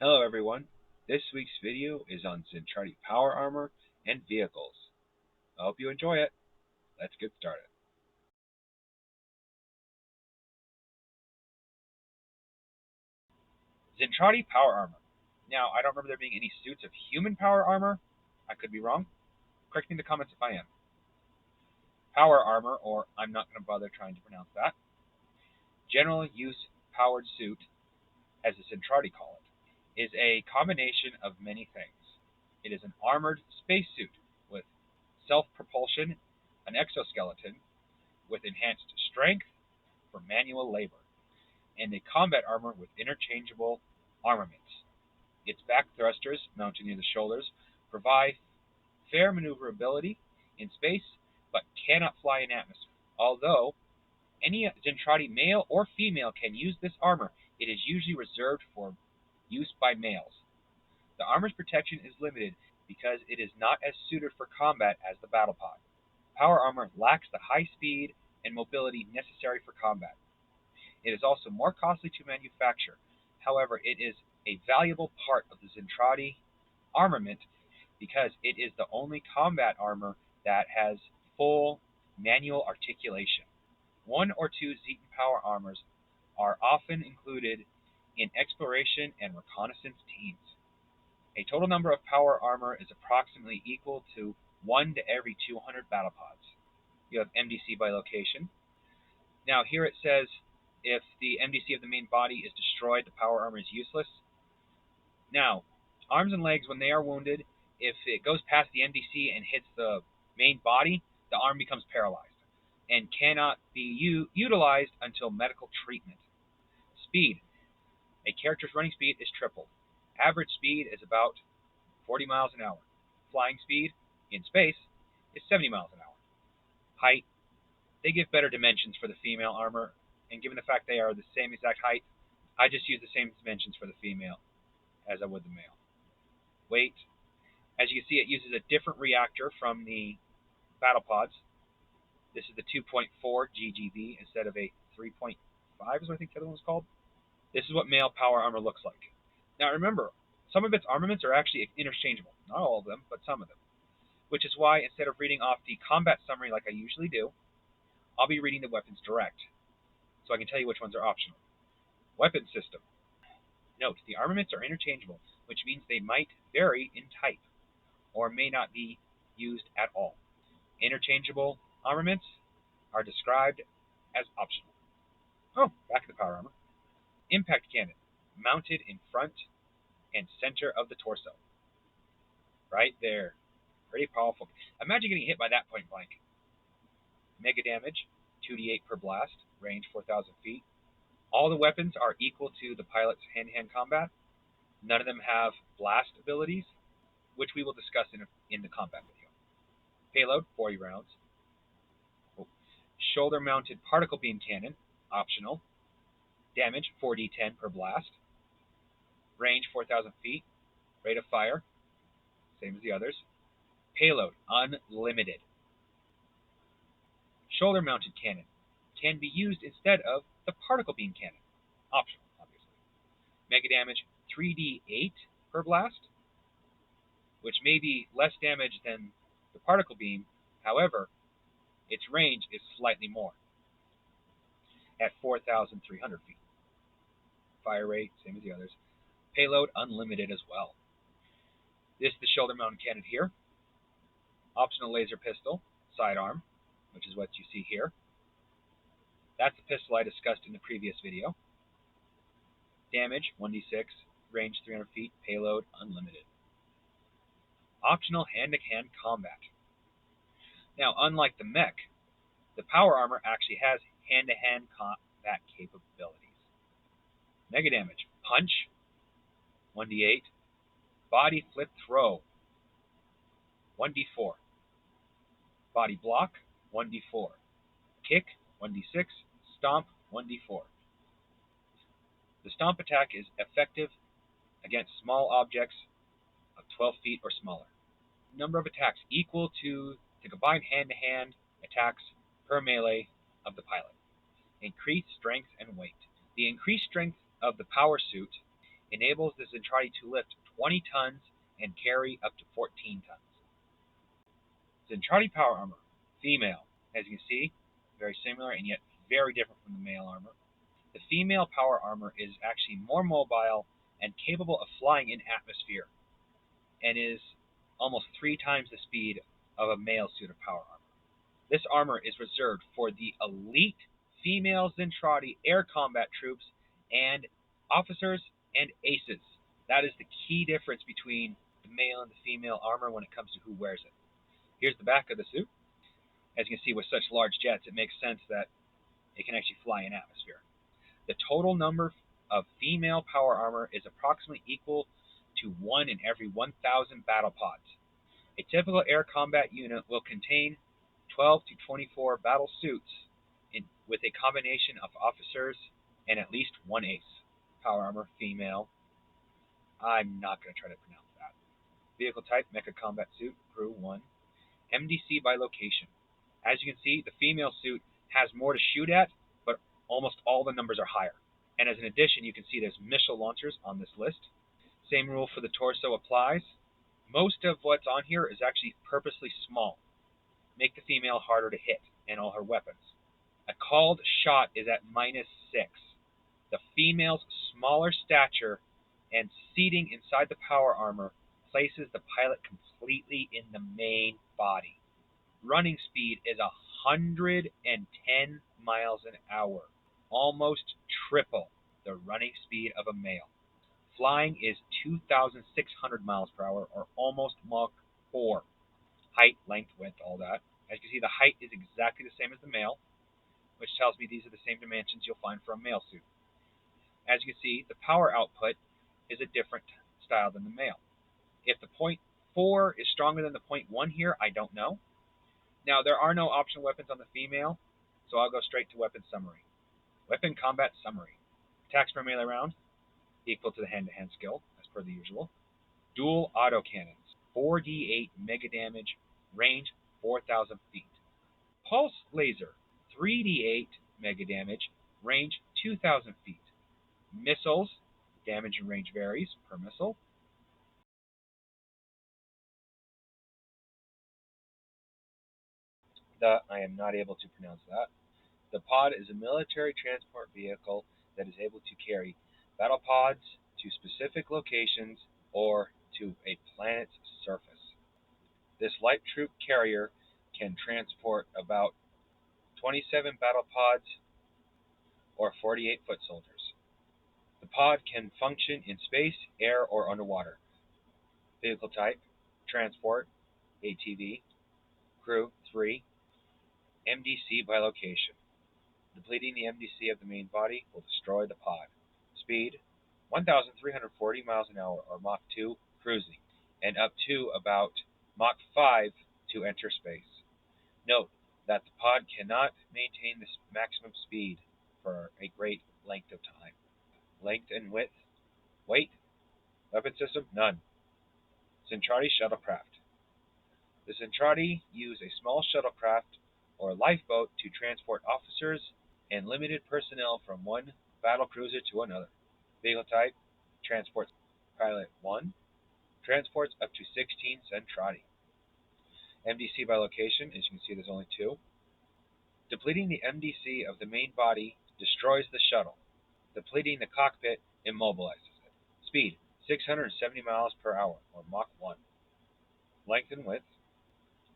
Hello everyone, this week's video is on Zentraedi power armor and vehicles. I hope you enjoy it. Let's get started. Zentraedi power armor. Now, I don't remember there being any suits of human power armor. I could be wrong. Correct me in the comments if I am. Power armor, or I'm not going to bother trying to pronounce that. General use powered suit, as the Zentraedi call it, is a combination of many things. It is an armored spacesuit with self-propulsion, an exoskeleton with enhanced strength for manual labor, and a combat armor with interchangeable armaments. Its back thrusters, mounted near the shoulders, provide fair maneuverability in space, but cannot fly in atmosphere. Although any Zentraedi male or female can use this armor, it is usually reserved for use by males. The armor's protection is limited because it is not as suited for combat as the battle pod. Power armor lacks the high speed and mobility necessary for combat. It is also more costly to manufacture. However, it is a valuable part of the Zentraedi armament because it is the only combat armor that has full manual articulation. One or two Zetan power armors are often included in exploration and reconnaissance teams. A total number of power armor is approximately equal to 1 to every 200 battle pods. You have MDC by location. Now here it says if the MDC of the main body is destroyed, the power armor is useless. Now, arms and legs, when they are wounded, if it goes past the MDC and hits the main body, the arm becomes paralyzed and cannot be utilized until medical treatment. Speed. A character's running speed is tripled. Average speed is about 40 miles an hour. Flying speed in space is 70 miles an hour. Height. They give better dimensions for the female armor, and given the fact they are the same exact height, I just use the same dimensions for the female as I would the male. Weight. As you can see, it uses a different reactor from the battle pods. This is the 2.4 GGV instead of a 3.5 is what I think the other one was called. This is what male power armor looks like. Now remember, some of its armaments are actually interchangeable. Not all of them, but some of them. Which is why instead of reading off the combat summary like I usually do, I'll be reading the weapons direct, so I can tell you which ones are optional. Weapon system. Note, the armaments are interchangeable, which means they might vary in type, or may not be used at all. Interchangeable armaments are described as optional. Oh, back to the power armor. Impact cannon, mounted in front and center of the torso. Right there. Pretty powerful. Imagine getting hit by that point blank. Mega damage, 2d8 per blast, range 4,000 feet. All the weapons are equal to the pilot's hand-to-hand combat. None of them have blast abilities, which we will discuss in the combat video. Payload, 40 rounds. Oh. Shoulder-mounted particle beam cannon, optional. Damage, 4d10 per blast. Range, 4,000 feet. Rate of fire, same as the others. Payload, unlimited. Shoulder-mounted cannon can be used instead of the particle beam cannon. Optional, obviously. Mega damage, 3d8 per blast, which may be less damage than the particle beam. However, its range is slightly more at 4,300 feet. Fire rate, same as the others. Payload, unlimited as well. This is the shoulder-mounted cannon here. Optional laser pistol, sidearm, which is what you see here. That's the pistol I discussed in the previous video. Damage, 1d6, range 300 feet, payload, unlimited. Optional hand-to-hand combat. Now, unlike the mech, the power armor actually has hand-to-hand combat capabilities. Mega damage, punch, 1d8, body flip throw, 1d4, body block, 1d4, kick, 1d6, stomp, 1d4. The stomp attack is effective against small objects of 12 feet or smaller. Number of attacks equal to the combined hand-to-hand attacks per melee of the pilot. Increased strength and weight. The increased strength of the power suit enables the Zentraedi to lift 20 tons and carry up to 14 tons. Zentraedi power armor, female. As you can see, very similar and yet very different from the male armor. The female power armor is actually more mobile and capable of flying in atmosphere, and is almost 3 times the speed of a male suit of power armor. This armor is reserved for the elite female Zentraedi air combat troops and officers and aces. That is the key difference between the male and the female armor when it comes to who wears it. Here's the back of the suit. As you can see, with such large jets, it makes sense that it can actually fly in atmosphere. The total number of female power armor is approximately equal to 1 in every 1,000 battle pods. A typical air combat unit will contain 12 to 24 battle suits with a combination of officers and at least one ace. Power armor, female. I'm not going to try to pronounce that. Vehicle type, mecha combat suit, crew 1. MDC by location. As you can see, the female suit has more to shoot at, but almost all the numbers are higher. And as an addition, you can see there's missile launchers on this list. Same rule for the torso applies. Most of what's on here is actually purposely small. Make the female harder to hit, and all her weapons. A called shot is at -6. The female's smaller stature and seating inside the power armor places the pilot completely in the main body. Running speed is 110 miles an hour, almost triple the running speed of a male. Flying is 2,600 miles per hour, or almost Mach 4. Height, length, width, all that. As you can see, the height is exactly the same as the male, which tells me these are the same dimensions you'll find for a male suit. As you can see, the power output is a different style than the male. If the .4 is stronger than the .1 here, I don't know. Now, there are no optional weapons on the female, so I'll go straight to weapon summary. Weapon combat summary. Attacks per melee round, equal to the hand-to-hand skill, as per the usual. Dual autocannons, 4d8 mega damage, range 4,000 feet. Pulse laser, 3d8 mega damage, range 2,000 feet. Missiles, damage and range varies per missile. I am not able to pronounce that. The pod is a military transport vehicle that is able to carry battle pods to specific locations or to a planet's surface. This light troop carrier can transport about 27 battle pods or 48 foot soldiers. The pod can function in space, air, or underwater. Vehicle type, transport, ATV, crew 3, MDC by location. Depleting the MDC of the main body will destroy the pod. Speed, 1,340 miles an hour, or Mach 2 cruising, and up to about Mach 5 to enter space. Note that the pod cannot maintain this maximum speed for a great length of time. Length and width, weight, weapon system, none. Zentraedi shuttlecraft. The Zentraedi use a small shuttlecraft or lifeboat to transport officers and limited personnel from one battle cruiser to another. Vehicle type, transport. Pilot 1, transports up to 16 Zentraedi. MDC by location, as you can see there's only 2. Depleting the MDC of the main body destroys the shuttle. Depleting the cockpit immobilizes it. Speed, 670 miles per hour, or Mach 1. Length and width,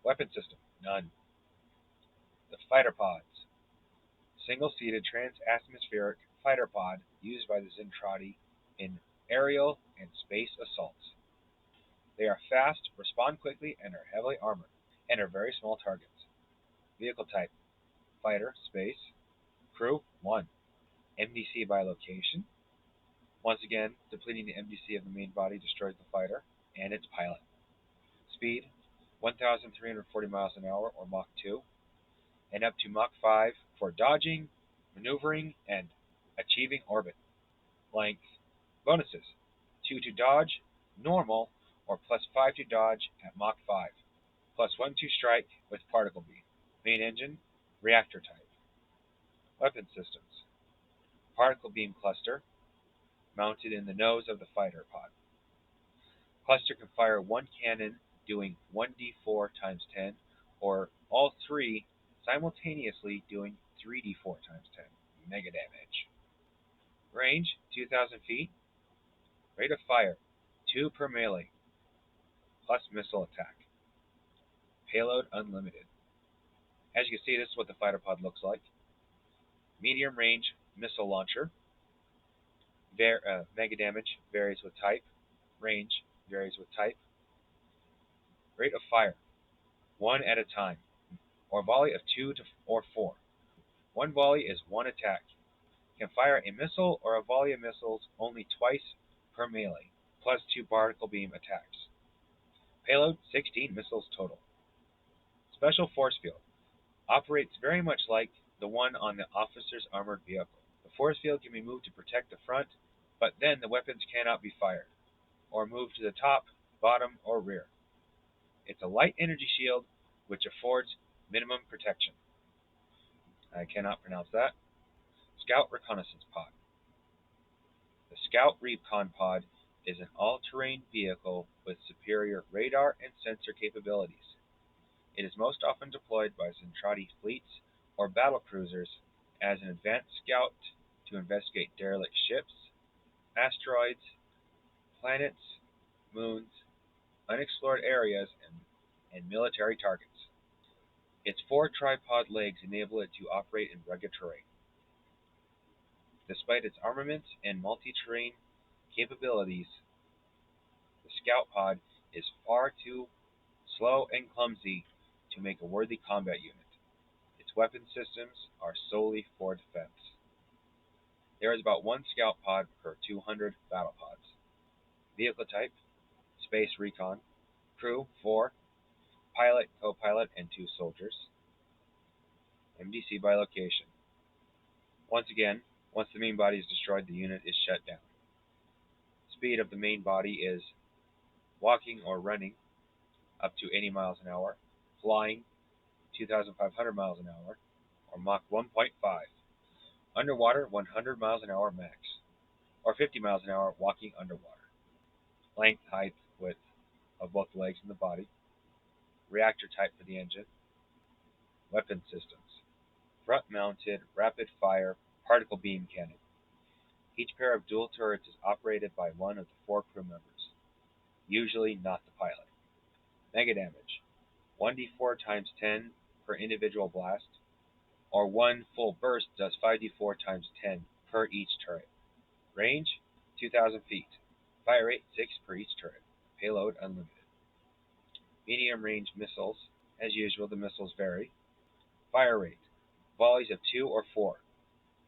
weapon system, none. The fighter pods. Single-seated trans-atmospheric fighter pod used by the Zentraedi in aerial and space assaults. They are fast, respond quickly, and are heavily armored, and are very small targets. Vehicle type, fighter, space. Crew, 1. MDC by location. Once again, depleting the MDC of the main body destroys the fighter and its pilot. Speed, 1,340 miles an hour, or Mach 2, and up to Mach 5 for dodging, maneuvering, and achieving orbit. Length. Bonuses. 2 to dodge, normal, or +5 to dodge at Mach 5. +1 to strike with particle beam. Main engine, reactor type. Weapon systems. Particle beam cluster, mounted in the nose of the fighter pod. Cluster can fire one cannon doing 1d4 times 10, or all three simultaneously doing 3d4 times 10. Mega damage. Range 2,000 feet. Rate of fire 2 per melee, plus missile attack. Payload unlimited. As you can see, this is what the fighter pod looks like. Medium range missile launcher. Mega damage varies with type. Range varies with type. Rate of fire 1 at a time, or volley of 2 or 4. One volley is one attack. Can fire a missile or a volley of missiles only twice per melee, plus 2 particle beam attacks. Payload 16 missiles total. Special force field. Operates very much like the one on the officer's armored vehicle. The force field can be moved to protect the front, but then the weapons cannot be fired, or moved to the top, bottom, or rear. It's a light energy shield which affords minimum protection. I cannot pronounce that. Scout Reconnaissance Pod. The Scout Recon Pod is an all-terrain vehicle with superior radar and sensor capabilities. It is most often deployed by Zentraedi fleets or battle cruisers as an advanced scout to investigate derelict ships, asteroids, planets, moons, unexplored areas, and military targets. Its 4 tripod legs enable it to operate in rugged terrain. Despite its armament and multi-terrain capabilities, the Scout Pod is far too slow and clumsy to make a worthy combat unit. Its weapon systems are solely for defense. There is about 1 Scout Pod per 200 battle pods. Vehicle type, Space Recon. Crew, 4. Pilot, co-pilot, and 2 soldiers. MDC by location. Once again, once the main body is destroyed, the unit is shut down. Speed of the main body is walking or running up to 80 miles an hour, flying 2,500 miles an hour, or Mach 1.5. Underwater, 100 miles an hour max, or 50 miles an hour walking underwater. Length, height, width of both the legs and the body. Reactor type for the engine. Weapon systems. Front-mounted, rapid-fire, particle beam cannon. Each pair of dual turrets is operated by one of the 4 crew members, usually not the pilot. Mega damage. 1d4 times 10 per individual blast, or 1 full burst does 5d4 times 10 per each turret. Range, 2,000 feet. Fire rate, 6 per each turret. Payload, unlimited. Medium range missiles. As usual, the missiles vary. Fire rate. Volleys of 2 or 4.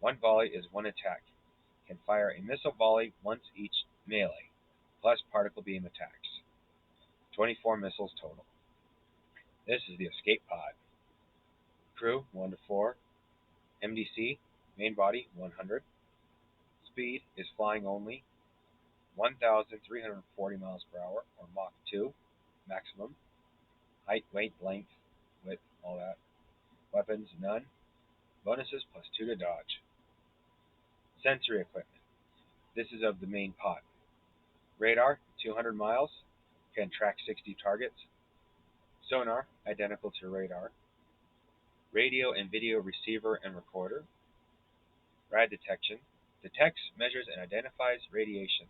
One volley is one attack. Can fire a missile volley once each melee, plus particle beam attacks. 24 missiles total. This is the escape pod. Crew, 1 to 4. MDC, main body, 100. Speed is flying only, 1,340 miles per hour, or Mach 2, maximum. Height, weight, length, width, all that. Weapons, none. Bonuses, plus 2 to dodge. Sensory equipment. This is of the main pod. Radar, 200 miles, can track 60 targets. Sonar, identical to radar. Radio and video receiver and recorder. Rad detection. Detects, measures, and identifies radiation.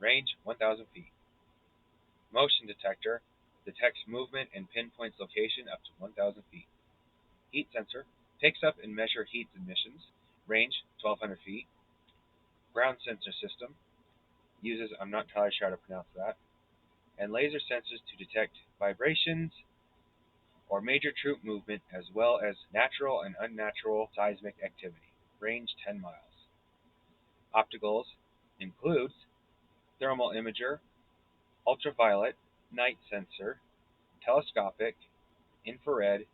Range, 1,000 feet. Motion detector. Detects movement and pinpoints location up to 1,000 feet. Heat sensor. Picks up and measures heat emissions. Range, 1,200 feet. Ground sensor system. Uses, I'm not entirely sure how to pronounce that. And laser sensors to detect vibrations or major troop movement, as well as natural and unnatural seismic activity. Range, 10 miles. Opticals includes thermal imager, ultraviolet, night sensor, telescopic, infrared,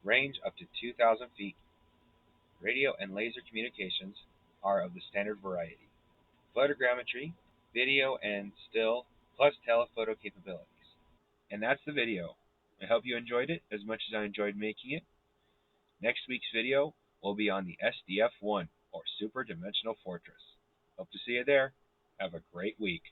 range up to 2,000 feet. Radio and laser communications are of the standard variety. Photogrammetry, video and still, plus telephoto capabilities. And that's the video. I hope you enjoyed it as much as I enjoyed making it. Next week's video will be on the SDF-1, or Super Dimensional Fortress. Hope to see you there. Have a great week.